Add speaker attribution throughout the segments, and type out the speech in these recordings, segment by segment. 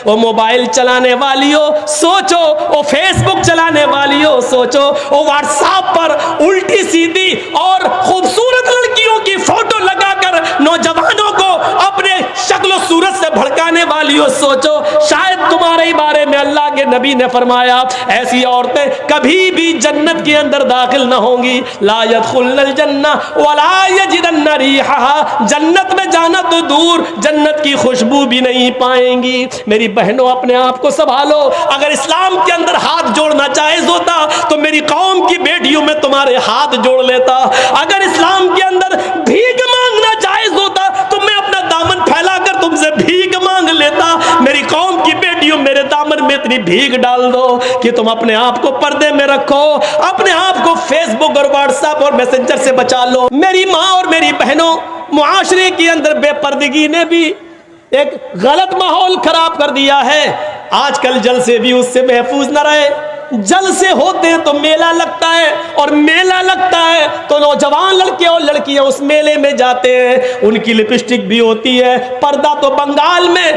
Speaker 1: وہ موبائل چلانے والیوں سوچو، وہ فیس بک چلانے والیوں سوچو، وہ واٹس ایپ پر الٹی سیدھی اور خوبصورت لڑکیوں کی فوٹو لگا کر نوجوانوں کو اپنے شکل و صورت سے بھڑکانے والیوں سوچو، شاید تمہارے بارے میں اللہ کے نبی نے فرمایا ایسی عورتیں کبھی بھی جنت کے اندر داخل نہ ہوں گی، لا يدخلن الجنہ ولا یجدن ریحها، جنت میں جانا تو دور جنت کی خوشبو بھی نہیں پائیں گی۔ میری بہنوں اپنے آپ کو سنبھالو، اگر اسلام کے اندر ہاتھ جوڑنا جائز ہوتا تو میری قوم کی بیٹیوں میں تمہارے ہاتھ جوڑ لیتا، اگر اسلام کے اندر بھیک مانگنا جائز ہوتا تو میں اپنا دامن پھیلا کر تم سے بھیک مانگ لیتا۔ میری قوم کی بیٹیوں میرے دامن میں اتنی بھیک ڈال دو کہ تم اپنے آپ کو پردے میں رکھو، اپنے آپ کو فیس بک اور واٹس ایپ اور میسنجر سے بچا لو۔ میری ماں اور میری بہنوں، معاشرے کے اندر بے پردگی نے بھی ایک غلط ماحول خراب کر دیا ہے، آج کل جلسے بھی اس سے محفوظ نہ رہے۔ جلسے ہوتے ہیں تو میلہ لگتا ہے، اور میلہ لگتا ہے تو نوجوان لڑکے اور لڑکیاں اس میلے میں جاتے ہیں، ان کی لپسٹک بھی ہوتی ہے، پردہ تو بنگال میں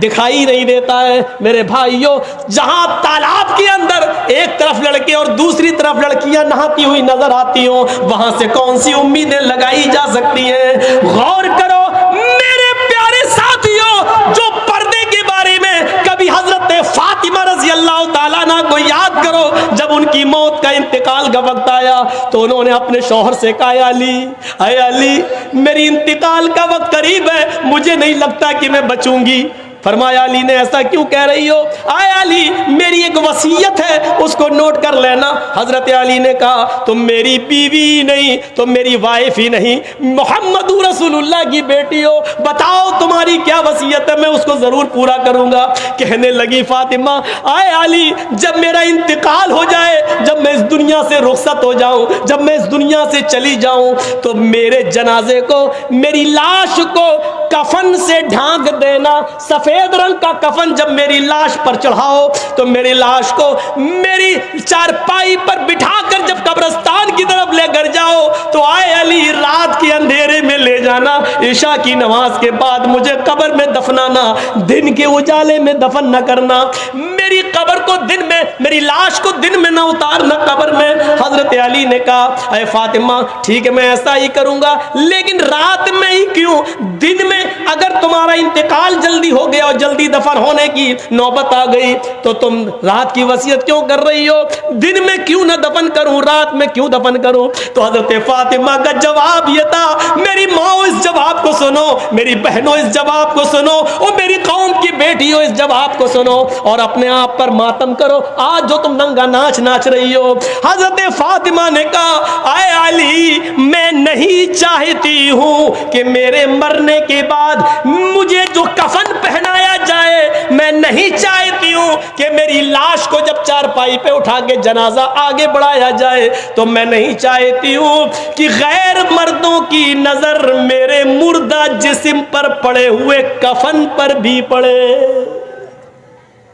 Speaker 1: دکھائی نہیں دیتا ہے۔ میرے بھائیوں، جہاں تالاب کے اندر ایک طرف لڑکے اور دوسری طرف لڑکیاں نہاتی ہوئی نظر آتی ہوں، وہاں سے کون سی امیدیں لگائی جا سکتی ہیں؟ غور کرو میرے پیارے ساتھیوں، جو پردے کے بارے میں کبھی حضرت فاطمہ رضی اللہ تعالیٰ عنہ کو یاد کرو، جب ان کی موت کا انتقال کا وقت آیا تو انہوں نے اپنے شوہر سے کہا اے علی میری انتقال کا وقت قریب ہے، مجھے نہیں لگتا کہ میں بچوں گی۔ فرمایا علی نے ایسا کیوں کہہ رہی ہو؟ اے علی میری ایک وصیت ہے، اس کو نوٹ کر لینا۔ حضرت علی نے کہا تم میری بیوی نہیں، تم میری وائف ہی نہیں، محمد رسول اللہ کی بیٹی ہو، بتاؤ تمہاری کیا وصیت ہے، میں اس کو ضرور پورا کروں گا۔ کہنے لگی فاطمہ اے علی جب میرا انتقال ہو جائے، جب میں اس دنیا سے رخصت ہو جاؤں، جب میں اس دنیا سے چلی جاؤں تو میرے جنازے کو، میری لاش کو کفن سے ڈھانک دینا، سفید رنگ کا کفن جب میری لاش پر چڑھاؤ تو میری لاش کو میری چارپائی پر بٹھا کر جب قبرستان کی طرف لے کر جاؤ تو اے علی رات کے اندھیرے میں لے جانا، عشاء کی نماز کے بعد مجھے قبر میں دفنانا، دن کے اجالے میں دفن نہ کرنا، میری قبر کو دن میں، میری لاش کو دن میں نہ اتارنا قبر میں۔ حضرت علی نے کہا اے فاطمہ ٹھیک ہے میں ایسا ہی کروں گا، لیکن رات میں ہی کیوں؟ دن میں اگر تمہارا انتقال جلدی ہو گیا اور جلدی دفن ہونے کی نوبت آ گئی تو تم رات کی وصیت کیوں کر رہی ہو؟ دن میں کیوں نہ دفن کروں، رات میں کیوں دفن کروں؟ تو حضرت فاطمہ کا جواب یہ تھا، میری ماں اس جواب کو سنو، میری بہنوں اس جواب کو سنو، اور میری قوم کی بیٹیوں اس جواب کو سنو، اور اپنے آپ پر ماتم کرو آج جو تم ننگا ناچ ناچ رہی ہو۔ حضرت فاطمہ نے کہا اے علی میں نہیں چاہتی ہوں کہ میرے مرنے کے بعد مجھے جو کفن پہنایا جائے، میں نہیں چاہتی ہوں کہ میری لاش کو جب چارپائی پہ اٹھا کے جنازہ آگے بڑھایا جائے تو میں نہیں چاہتی ہوں کہ غیر مردوں کی نظر میرے مردہ جسم پر پڑے ہوئے کفن پر بھی پڑے،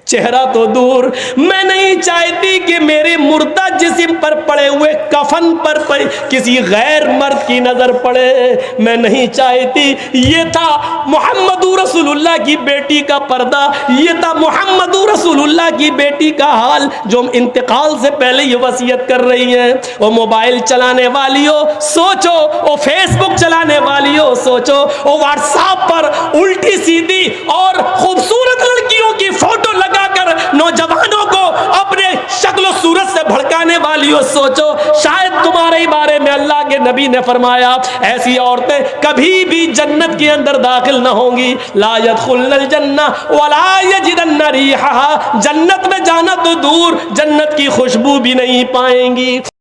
Speaker 1: چہرہ تو دور، میں نہیں چاہتی کہ میرے مردہ جسم پر پڑے ہوئے کفن پر کسی غیر مرد کی نظر پڑے، میں نہیں چاہتی۔ یہ تھا محمد رسول اللہ کی بیٹی کا پردہ، یہ تھا محمد رسول اللہ کی بیٹی کا حال جو انتقال سے پہلے یہ وصیت کر رہی ہیں۔ وہ موبائل چلانے والیوں سوچو، وہ فیس بک چلانے والیوں سوچو، وہ واٹس ایپ پر الٹی سیدھی اور خوبصورت لڑکیوں کی فوٹو لگا کر نوجوانوں کو اپنے شکل و صورت سے بھڑکانے والیوں سوچو، شاید تمہارے بارے میں اللہ کے نبی نے فرمایا ایسی عورتیں کبھی بھی جنت کے اندر داخل نہ ہوں گی، لا يدخلن الجنہ ولا یجدن ریحها، جنت میں جانا تو دور جنت کی خوشبو بھی نہیں پائیں گی۔